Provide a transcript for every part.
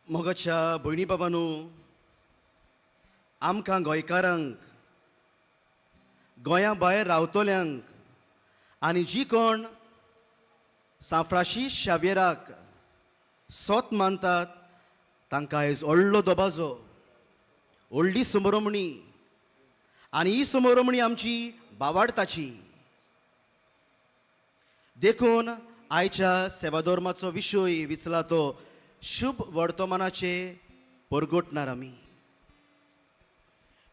मोगाच्या भयणी बाबांनो, आमकां गोंयकारांक, गोंया भायर रावतल्यांक आनी जी कोण सान फ्रांसीस शावेराक सोत मानतात तांकां आयज व्हडलो दबाजो, व्हडली समोरमणी. आनी ही समोरमणी आमची बावाडताची. देखून आयच्या सेवाधर्माचो विशय विचला तो शुभ वर्तमानाचे परगोटणार आमी.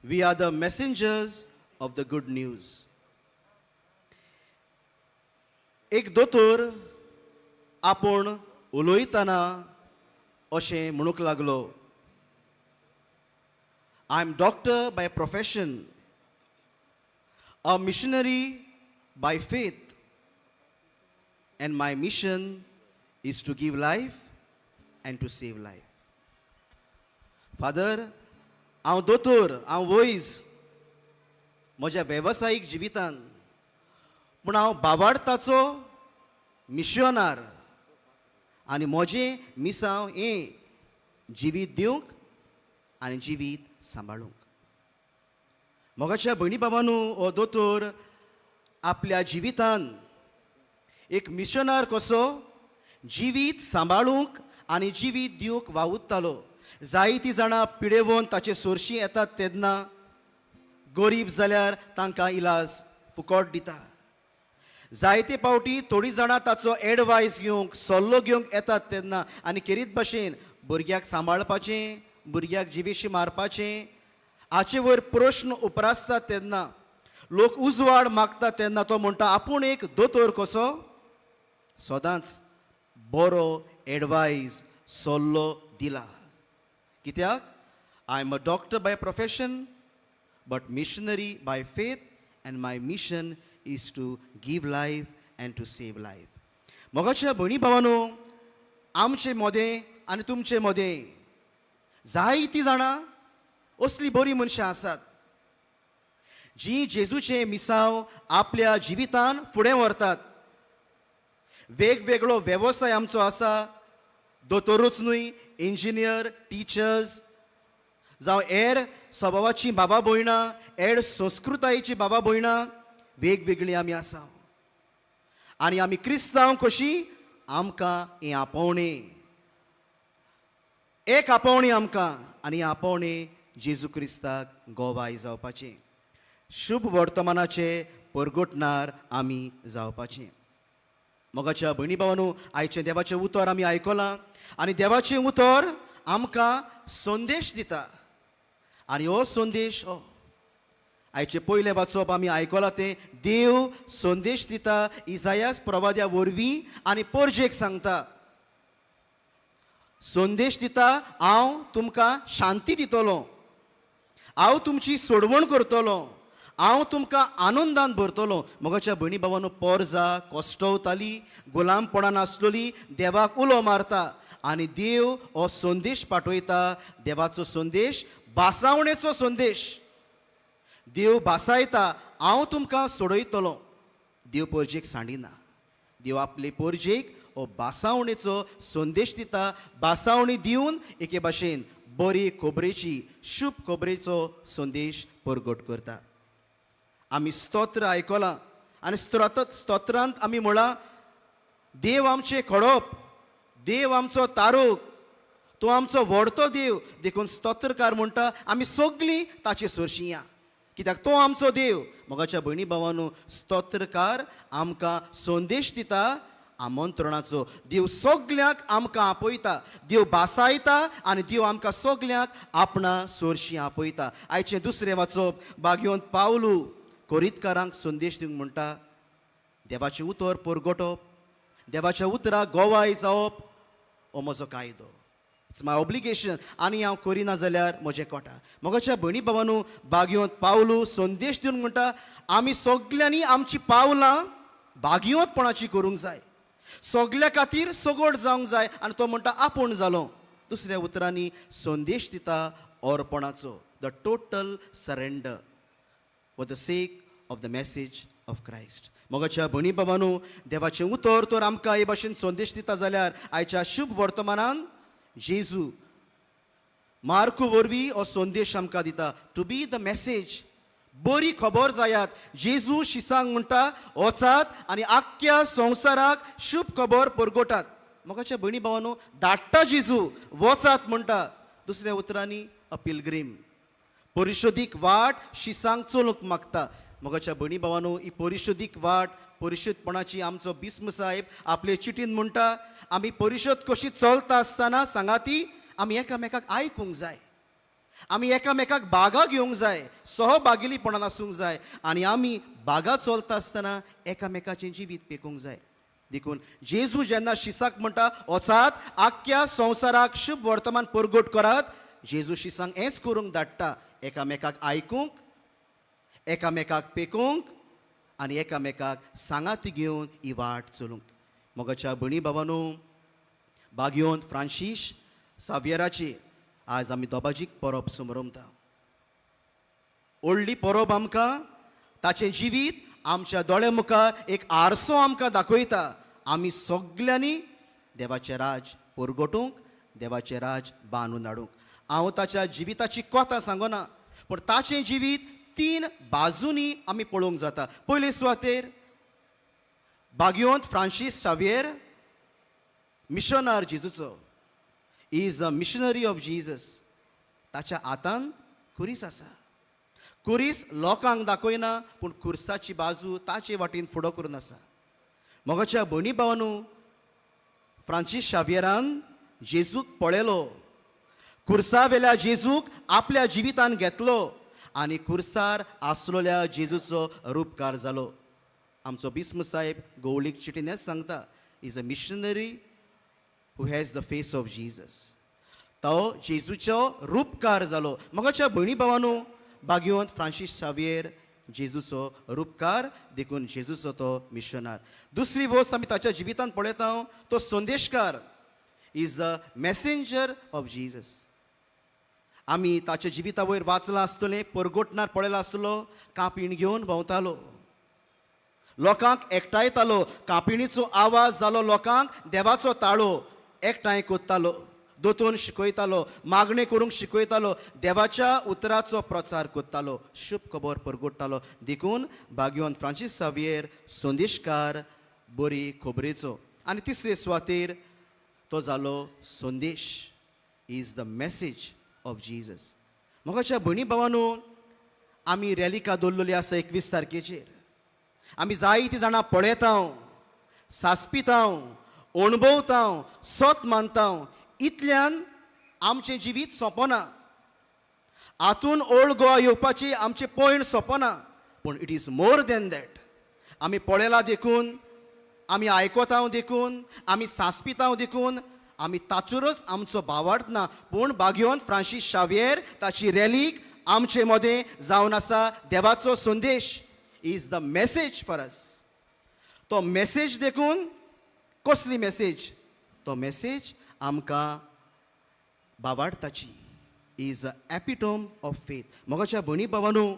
We are the messengers of the good news. एक दोतोर आपूण उलयतना अशें म्हणूंक लागलो, I am doctor by profession, a missionary by faith, and my mission is to give life and to save life. Father, हांव दोतोर, हांव वैज म्हज्या वेवसायीक जिवितान, पूण हांव बावाडताचो मिशनार आनी म्हजें मिसांव हें जिवीत दिवंक आनी जिवीत सांबाळूंक. मोगाच्या भयणी बाबांनो, हो दोतोर आपल्या जिवितान एक मिशनार कसो जिवीत सांबाळूंक आनी जिवीत दिवंक वावुरतालो. जायतीं जाणां पिडेवोन ताचे सोरशीं येतात तेन्ना गरीब जाल्यार तांकां इलाज फुकट दिता. जायते फावटी थोडीं जाणां ताचो एडवायस घेवंक, सल्लो घेवंक येतात तेन्ना आनी खेरीत भाशेन भुरग्याक सांबाळपाचें, भुरग्याक जिवेशी मारपाचें हाचे वयर प्रश्न उपरासतात तेन्ना, लोक उजवाड मागतात तेन्ना तो म्हणटा आपूण एक दोतोर कसो सदांच बरो एडवायस, सल्लो दिला. कित्याक? I am a doctor by profession but missionary by faith and my mission is to give life and to save life. मोगाच्या भयणी भावांनो, आमचे मदें आनी तुमचे मदें जायतीं जाणां असलीं बरीं मनशां आसात जीं जेजूचे मिसांव आपल्या जिवितान फुडें व्हरतात. वेगवेगळो वेवसाय आमचो आसा, दोतोरूच न्हय, इंजिनियर, टिचर्स जावं हेर स्वभावाचीं बाबा भयणां, हेर संस्कृतायेचीं बाबा भयणां वेगवेगळीं आमी आसा. आनी आमी क्रिस्तांव कशीं, आमकां हें आपोवणें, एक आपोवणें आमकां, आनी हें आपोवणें जेजू क्रिस्ताक गोवाय जावपाचें. शुभ वर्तमानाचे परगोटणार आमी जावपाचें. मोगाच्या भयणी भावांनो, आयचें देवाचें उतर आमी आयकलां आनी देवाचें उतर आमकां संदेश दिता. आनी हो संदेश आयचें पयलें वाचप आमी आयकलां तें देव संदेश दिता इसायास प्रवाद्या वरवीं आनी परजेक सांगता. संदेश दिता, हांव तुमकां शांती दितलो, हांव तुमची सोडवण करतलो, हांव तुमकां आनंदान भरतलो. मोगाच्या भयणी भावांनो, पोरजां कोश्टवतालीं, गुलामपणान आसलोलीं, देवाक उलो मारता आनी देव हो संदेश पाठयता. देवाचो संदेश भासावणेचो संदेश. देव भासायता, हांव तुमकां सोडयतलो. देव परजेक सांडिना. देव आपले परजेक हो भासावणेचो संदेश दिता. भासावणी दिवन एके भाशेन बरी खोबरेची, शुभ खोबरेचो संदेश परगट करता. आमी स्तोत्र आयकलां आनी स्तोत्रांत आमी म्हळां, देव आमचें खडप, देव आमचो तारूक, तो आमचो व्हडतो देव. देखून स्तोत्रकार म्हणटा आमी सगळीं ताचे सोरशीं या, कित्याक तो आमचो देव. मोगाच्या भयणी भावांनो, स्तोत्रकार आमकां संदेश दिता आमंत्रणाचो. देव सगल्यांक आमकां आपयता, देव भासायता आनी देव आमकां सगल्यांक आपणा सोरशीं आपयता. आयचें दुसरें वाचप, बागयोन पावलू कोरीतकारांक संदेश दिवंक म्हणटा, देवाचें उतर परगटप, देवाच्या उतराक गोवाय जावप हो म्हजो कायदो. It's my obligation. आनी हांव करिना जाल्यार म्हजें कोटा. मोगाच्या भयणी भावांनो, बागयोन पावलू संदेश दिवन म्हणटा, आमी सगल्यांनी आमची पावलां बागयोतपणाची करूंक जाय, सगल्या खातीर सगोड जावंक जाय. आनी तो म्हणटा आपूण जालो. दुसऱ्या उतरांनी संदेश दिता अर्पणाचो, the total surrender for the sake of the message of Christ. मोगाच्या भयणी भावांनो, देवाचें उतर तर आमकां हे भाशेन संदेश दिता जाल्यार आयच्या शुभ वर्तमानान जेजू मार्कू वरवीं हो संदेश आमकां दिता टू बी द मेसेज. बरी खबर जायात. जेजू शिसांक म्हणटा वचात आनी आख्ख्या संवसाराक शुभ खबर परगटात. मोगाच्या भयणी भावांनो, धाडटा जेजू, वचात म्हणटा. दुसऱ्या उतरांनी अ पिलग्रीम, परिशोधीक वाट शिसांक चलूंक मागता. मोगाच्या भयणी भावांनो, ही परिशोधीक वाट, परिशुद्धपणाची आमचो बिस्म साहेब आपले चिटीन म्हणटा, आमी परिशोध कशी चलता आसतना सांगाती आमी एकामेकाक आयकूंक जाय, आमी एकामेकाक बागा घेवंक जाय, सहभागिलीपणान आसूंक जाय आनी आमी बागा चलता आसतना एकामेकाचें जिवीत पेकूंक जाय. देखून जेजू जेन्ना शिसाक म्हणटा वचात आख्ख्या संवसाराक शुभ वर्तमान परगट करात, जेजू शिसांक हेंच करूंक धाडटा, एकामेकाक आयकूंक, एकामेकाक पेकूंक आनी एकामेकाक सांगाती घेवन ही वाट चलूंक. मोगाच्या भयणी भावांनो, बागयोंत फ्रांसीस सावियराची आज आमी दोबाजीक परब समरमता. व्हडली परब आमकां ताचें जिवीत आमच्या दोळे मुखार एक आरसो आमकां दाखयता. आमी सगल्यांनी देवाचें राज परगटूंक, देवाचें राज बांदून हाडूंक. हांव ताच्या जिविताची कथा सांगना, पूण ताचें जिवीत 3 बाजूंनी आमी पळोवंक जाता. पयले सुवातेर बागयोंत फ्रांसीस सावियर मिशनर जेजूचो, is a missionary of Jesus. ताच्या हातान कुरीस आसा. कुरीस लोकांक दाखयना, पूण कुर्साची बाजू ताचे वाटेन फुडो करून आसा. मोगाच्या भयणी भावांनो, फ्रांसीस शावियरान जेजूक पळयलो, कुर्सा वेल्या जेजूक आपल्या जिवितान घेतलो आनी कुर्सार आसलोल्या जेजूचो रूपकार जालो. आमचो बिस्म साहेब गवळीक चिटीन हेंच सांगता, is a missionary who has the face of Jesus. तो जेजूचो रूपकार जालो. मोगाच्या भयणी भावांनो, बागयोंत फ्रांसीस शावियर जेजूचो रूपकार, देखून जेजूचो तो मिशनर. दुसरी वस्त आमी ताच्या जिवितान पळयता, तो संदेशकार, is the messenger of Jesus. आमी ताच्या जिविता वयर वाचलां आसतलें, परगटणार पळयला आसलो, कापीण घेवन भोंवतालो, लोकांक एकठांयतालो, कापिणीचो आवाज जालो लोकांक देवाचो ताळो, एकठांय कोत्तालो, दोतोन शिकयतालो, मागणे करूंक शिकयतालो, देवाच्या उतराचो प्रचार कोत्तालो, शुभ खबर परगटतालो. देखून बागयोंत फ्रांसीस सावियर संदेशकार बरी खबरेचो. आनी तिसरे सुवातेर तो जालो संदेश, is the message of Jesus. मोगाच्या भयणी भावांनो, आमी रॅलिका दवरलेली आसा 21 तारखेचेर. आमी जायतीं जाणां पळयता, सासपिता, अणभवता, सत मानता. इतल्यान आमचें जिवीत सोंपना. हातून ओल्ड गोवा येवपाची आमचें पॉयंट सोंपना, पूण it is more than that. आमी पळयलां देखून, आमी आयकोता देखून, आमी सांसपिता देखून, आमी ताचेरच आमचो भावार्थ ना. पूण बागयोंत फ्रांसीस शावियर ताची रॅलीक आमचे मदें जावन आसा. देवाचो संदेश is the message for us. तो मेसेज देखून कसली मेसेज? तो मेसेज आमकां भावार्थाची, is a epitome of faith. मोगाच्या भयणी भावांनो,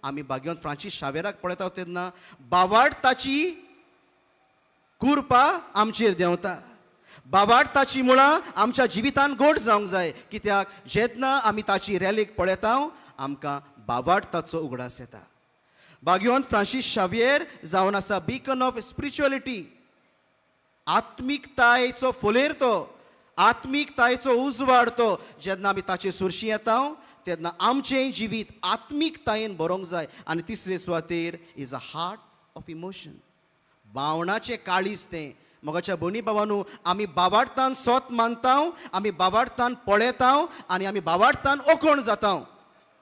आमी बागयोंत फ्रांसीस शावियराक पळयता तेन्ना भावार्थाची कुरपा आमचेर देंवता. भावार्थाची मुळां आमच्या जिवितान गोड जावंक जाय. कित्याक जेन्ना आमी ताची रॅलीक पळयता, आमकां भावार्थाचो उगडास येता. बागयोंत फ्रांसीस शावियर जावन आसा बीकन ऑफ स्पिरिच्युअलिटी. आत्मीकतायेचो फोलेर तो, आत्मीकतायेचो उजवाड तो. जेन्ना आमी ताचे सुरशी येता तेन्ना आमचें जिवीत आत्मीकतायेन बरोंक जाय. आनी तिसरे सुवातेर is a heart of emotion. भावनाचें काळीज तें. मोगाच्या भयणी भावांनो, आमी भावार्थान सोत मानता, आमी भावार्थान पळयता आनी आमी भावार्थान ओखण जाता.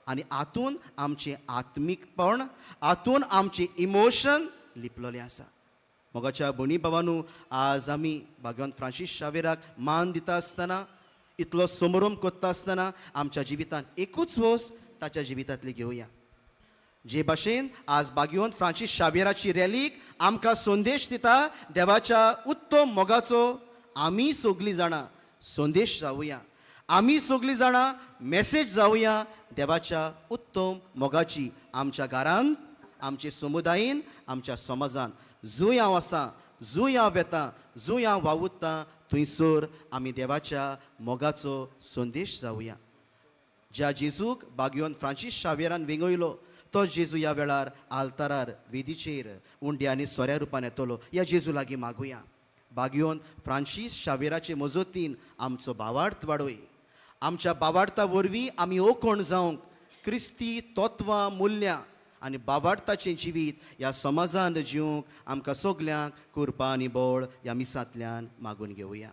आनी हातून आमचें आत्मीकपण, हातून आमचें इमोशन लिपलेलें आसा. मोगाच्या भयणी भावांनो, आज आमी बागयोंत फ्रांसीस शावियराक मान दिता आसतना, इतलो समारंभ करता आसतना आमच्या जिवितान एकूच वस्त ताच्या जिवितांतली घेवया. जे भाशेन आज बागयोंत फ्रांसीस शावियराची रॅलीक आमकां संदेश दिता देवाच्या उत्तम मोगाचो, आमी सगलीं जाणां संदेश जावया. आमी सगलीं जाणां मेसेज जावया देवाच्या उत्तम मोगाची. आमच्या घरांत, आमच्या समुदायान, आमच्या समाजान जूय हांव आसां, जूय हांव येतां, जूय हांव वावुरतां, थंयसर आमी देवाच्या मोगाचो संदेश जावया. ज्या जेजूक बागयोन फ्रांसीस शावेरान वेंगयलो तो जेजू ह्या वेळार आल्तारार वेदीचेर उंड्यानी सोऱ्या रुपान येतलो. या जेजू लागीं मागुया. बागयोन फ्रांसीस शावेराचे मजतीन आमचो भावार्थ वाडोय. आमच्या भावार्था वरवीं आमी ओकोण जावंक क्रिस्ती तत्वां मुल्यां आनी भावार्थाचें जिवीत ह्या समाजांत जिवंक आमकां सगल्यांक कृपा आनी बळ ह्या मिसांतल्यान मागून घेवया.